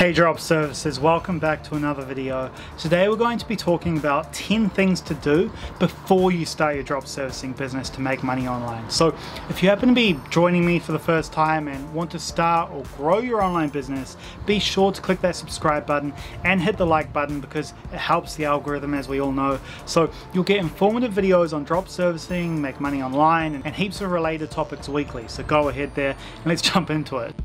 Hey drop services, welcome back to another video. Today we're going to be talking about 10 things to do before you start your drop servicing business to make money online. So if you happen to be joining me for the first time and want to start or grow your online business, be sure to click that subscribe button and hit the like button because it helps the algorithm, as we all know. So you'll get informative videos on drop servicing, make money online, and heaps of related topics weekly. So go ahead there and let's jump into it.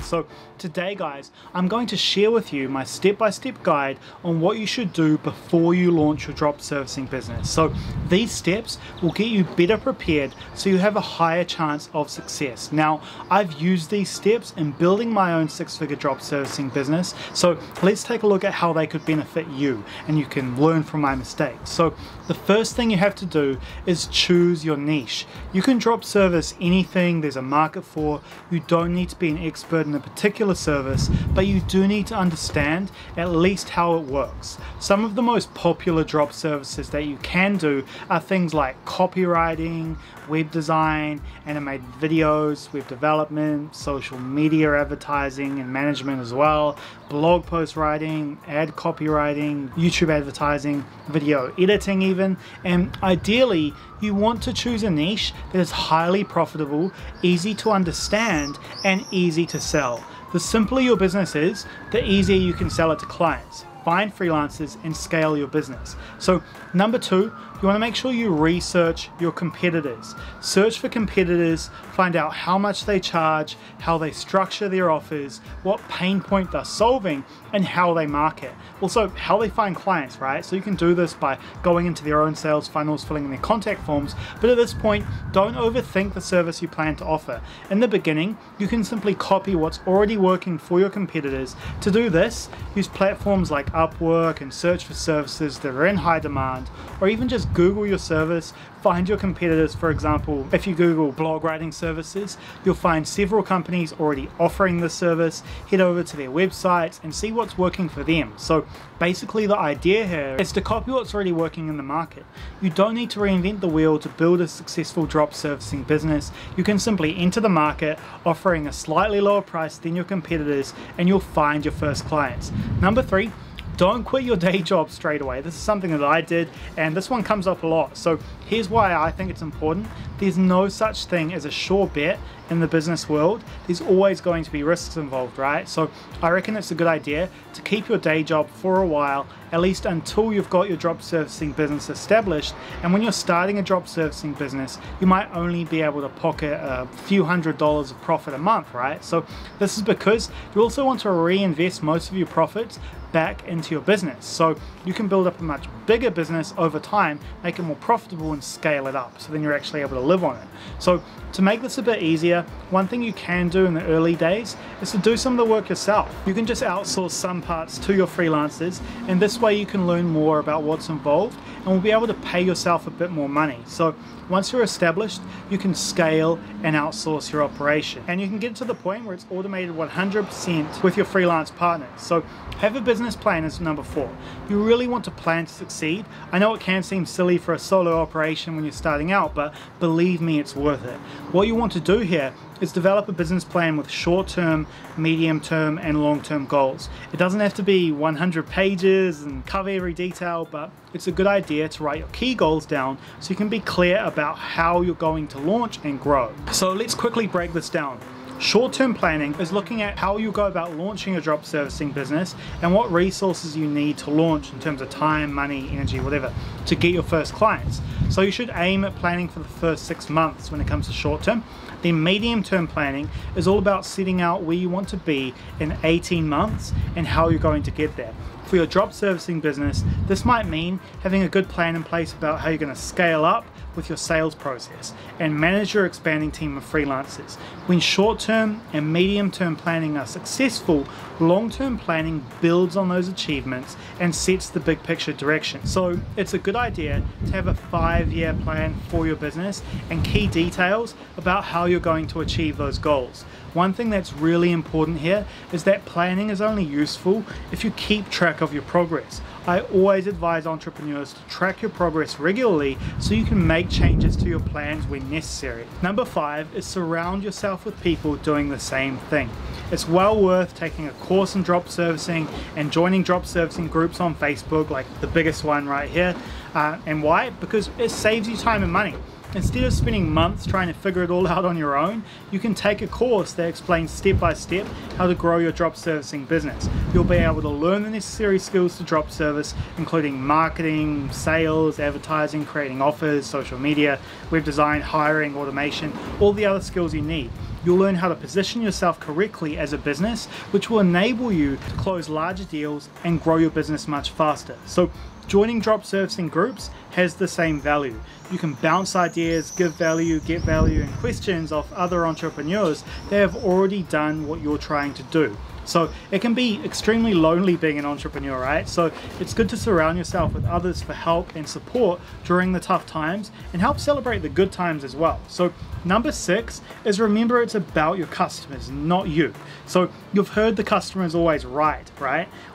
So today guys, I'm going to share with you my step-by-step guide on what you should do before you launch your drop servicing business. So these steps will get you better prepared so you have a higher chance of success. Now, I've used these steps in building my own six-figure drop servicing business. So let's take a look at how they could benefit you and you can learn from my mistakes. So the first thing you have to do is choose your niche. You can drop service anything there's a market for. You don't need to be an expert in a particular service, but you do need to understand at least how it works. Some of the most popular drop services that you can do are things like copywriting, web design, animated videos, web development, social media advertising and management as well, blog post writing, ad copywriting, YouTube advertising, video editing even, and ideally you want to choose a niche that is highly profitable, easy to understand, and easy to sell. The simpler your business is, the easier you can sell it to clients. Find freelancers and scale your business. So number two, you want to make sure you research your competitors. Search for competitors, find out how much they charge, how they structure their offers, what pain point they're solving, and how they market. Also, how they find clients, right? So you can do this by going into their own sales funnels, filling in their contact forms, but at this point, don't overthink the service you plan to offer. In the beginning, you can simply copy what's already working for your competitors. To do this, use platforms like Upwork and search for services that are in high demand, or even just Google your service, find your competitors. For example, if you Google blog writing services, you'll find several companies already offering this service. Head over to their websites and see what's working for them. So basically the idea here is to copy what's already working in the market. You don't need to reinvent the wheel to build a successful drop servicing business. You can simply enter the market offering a slightly lower price than your competitors and you'll find your first clients. Number three, don't quit your day job straight away. This is something that I did, and this one comes up a lot. So here's why I think it's important. There's no such thing as a sure bet in the business world. There's always going to be risks involved, right? So I reckon it's a good idea to keep your day job for a while, at least until you've got your drop servicing business established. And when you're starting a drop servicing business, you might only be able to pocket a few $100s of profit a month, right? So this is because you also want to reinvest most of your profits back into your business. So you can build up a much bigger business over time, make it more profitable and scale it up. So then you're actually able to live on it. So to make this a bit easier, one thing you can do in the early days is to do some of the work yourself. You can just outsource some parts to your freelancers, and this way you can learn more about what's involved and will be able to pay yourself a bit more money. So once you're established, you can scale and outsource your operation. And you can get to the point where it's automated 100% with your freelance partners. So have a business plan as number four. You really want to plan to succeed. I know it can seem silly for a solo operation when you're starting out, but believe me, it's worth it. What you want to do here is develop a business plan with short-term, medium-term, and long-term goals. It doesn't have to be 100 pages and cover every detail, but it's a good idea to write your key goals down so you can be clear about how you're going to launch and grow. So let's quickly break this down. Short-term planning is looking at how you go about launching a drop servicing business and what resources you need to launch in terms of time, money, energy, whatever, to get your first clients. So you should aim at planning for the first 6 months when it comes to short-term. Then medium-term planning is all about setting out where you want to be in 18 months and how you're going to get there. For your drop servicing business, this might mean having a good plan in place about how you're going to scale up with your sales process and manage your expanding team of freelancers. When short-term and medium-term planning are successful, long-term planning builds on those achievements and sets the big picture direction. So it's a good idea to have a 5-year plan for your business and key details about how you're going to achieve those goals. One thing that's really important here is that planning is only useful if you keep track of your progress. I always advise entrepreneurs to track your progress regularly so you can make changes to your plans when necessary. Number 5 is surround yourself with people doing the same thing. It's well worth taking a course in drop servicing and joining drop servicing groups on Facebook, like the biggest one right here. And why? Because it saves you time and money. Instead of spending months trying to figure it all out on your own, you can take a course that explains step by step how to grow your drop servicing business. You'll be able to learn the necessary skills to drop service, including marketing, sales, advertising, creating offers, social media, web design, hiring, automation, all the other skills you need. You'll learn how to position yourself correctly as a business, which will enable you to close larger deals and grow your business much faster. So joining drop servicing groups has the same value. You can bounce ideas, give value, get value, and questions off other entrepreneurs that have already done what you're trying to do. So it can be extremely lonely being an entrepreneur, right? So it's good to surround yourself with others for help and support during the tough times and help celebrate the good times as well. So number 6 is remember it's about your customers, not you. So you've heard the customer is always right?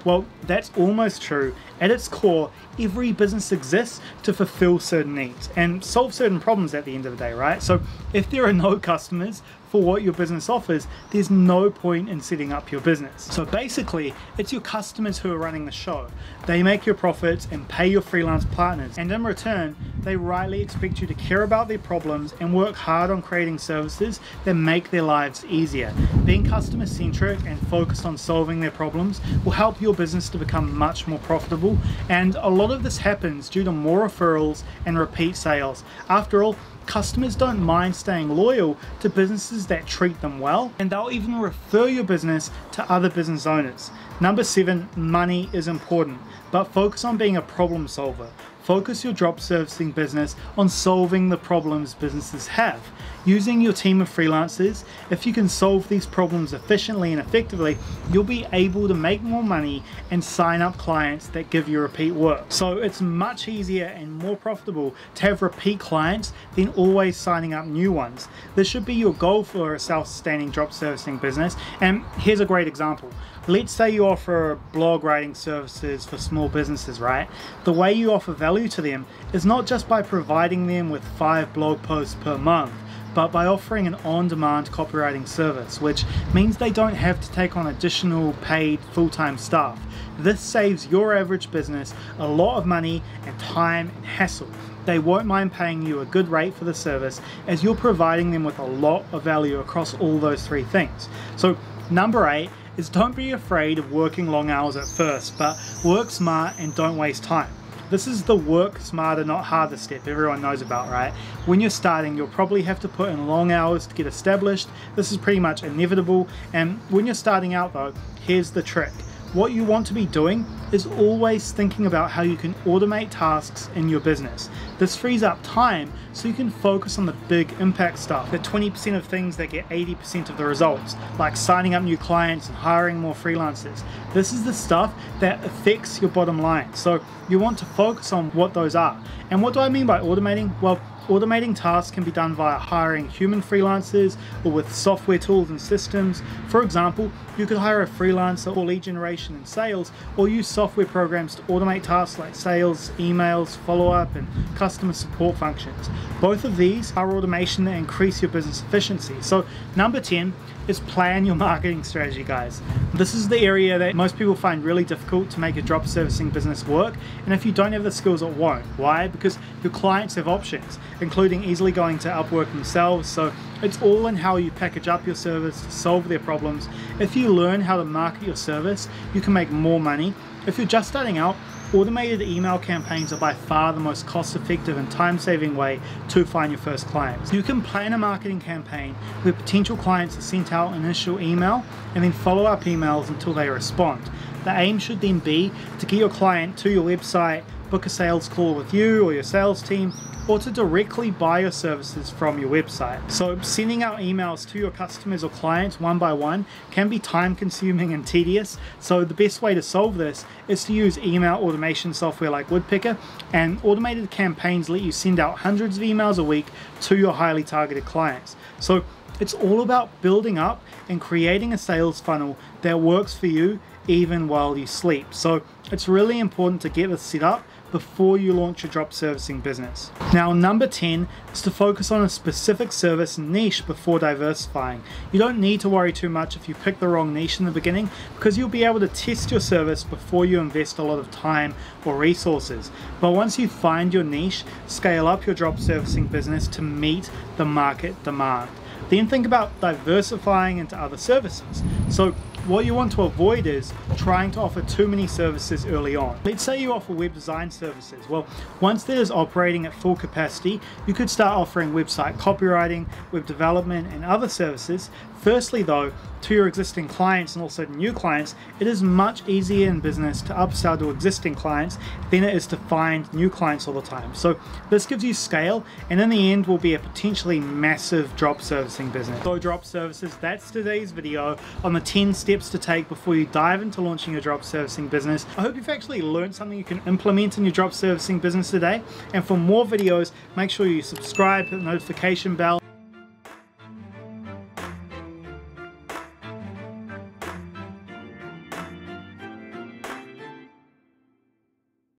Well, that's almost true. At its core, every business exists to fulfill certain needs and solve certain problems at the end of the day, right? So if there are no customers for what your business offers, there's no point in setting up your business. So basically, it's your customers who are running the show. They make your profits and pay your freelance partners, and in return, they rightly expect you to care about their problems and work hard on creating services that make their lives easier. Being customer-centric and focused on solving their problems will help your business to become much more profitable, and a lot of this happens due to more referrals and repeat sales. After all, customers don't mind staying loyal to businesses that treat them well, and they'll even refer your business to other business owners. Number 7, money is important, but focus on being a problem solver. Focus your drop servicing business on solving the problems businesses have. Using your team of freelancers, if you can solve these problems efficiently and effectively, you'll be able to make more money and sign up clients that give you repeat work. So it's much easier and more profitable to have repeat clients than always signing up new ones. This should be your goal for a self-sustaining drop servicing business. And here's a great example. Let's say you offer blog writing services for small businesses, right? The way you offer value to them is not just by providing them with 5 blog posts per month, but by offering an on-demand copywriting service, which means they don't have to take on additional paid full-time staff. This saves your average business a lot of money and time and hassle. They won't mind paying you a good rate for the service as you're providing them with a lot of value across all those 3 things. So number 8 is don't be afraid of working long hours at first, but work smart and don't waste time. This is the work smarter, not harder step everyone knows about, right? When you're starting, you'll probably have to put in long hours to get established. This is pretty much inevitable. And when you're starting out though, here's the trick. What you want to be doing is always thinking about how you can automate tasks in your business. This frees up time so you can focus on the big impact stuff, the 20% of things that get 80% of the results, like signing up new clients and hiring more freelancers. This is the stuff that affects your bottom line. So you want to focus on what those are. And what do I mean by automating? Well, automating tasks can be done via hiring human freelancers or with software tools and systems. For example, you could hire a freelancer for lead generation and sales, or use software programs to automate tasks like sales, emails, follow-up, and customer support functions. Both of these are automation that increase your business efficiency. So number 10 is plan your marketing strategy, guys. This is the area that most people find really difficult to make a drop servicing business work, and if you don't have the skills, it won't. Why? Because your clients have options, including easily going to Upwork themselves, so it's all in how you package up your service to solve their problems. If you learn how to market your service, you can make more money. If you're just starting out, automated email campaigns are by far the most cost-effective and time-saving way to find your first clients. You can plan a marketing campaign where potential clients are sent out an initial email and then follow-up emails until they respond. The aim should then be to get your client to your website, book a sales call with you or your sales team, or to directly buy your services from your website. So sending out emails to your customers or clients one by one can be time consuming and tedious. So the best way to solve this is to use email automation software like Woodpecker, and automated campaigns let you send out hundreds of emails a week to your highly targeted clients. So it's all about building up and creating a sales funnel that works for you even while you sleep. So it's really important to get this set up before you launch your drop servicing business. Now, number 10 is to focus on a specific service niche before diversifying. You don't need to worry too much if you pick the wrong niche in the beginning, because you'll be able to test your service before you invest a lot of time or resources. But once you find your niche, scale up your drop servicing business to meet the market demand. Then think about diversifying into other services. So what you want to avoid is trying to offer too many services early on. Let's say you offer web design services. Well, once that is operating at full capacity, you could start offering website copywriting, web development, and other services. Firstly though, to your existing clients and also new clients, it is much easier in business to upsell to existing clients than it is to find new clients all the time. So this gives you scale, and in the end will be a potentially massive drop servicing business. So drop services, that's today's video on the 10 steps to take before you dive into launching your drop servicing business. I hope you've actually learned something you can implement in your drop servicing business today. And for more videos, make sure you subscribe, hit the notification bell,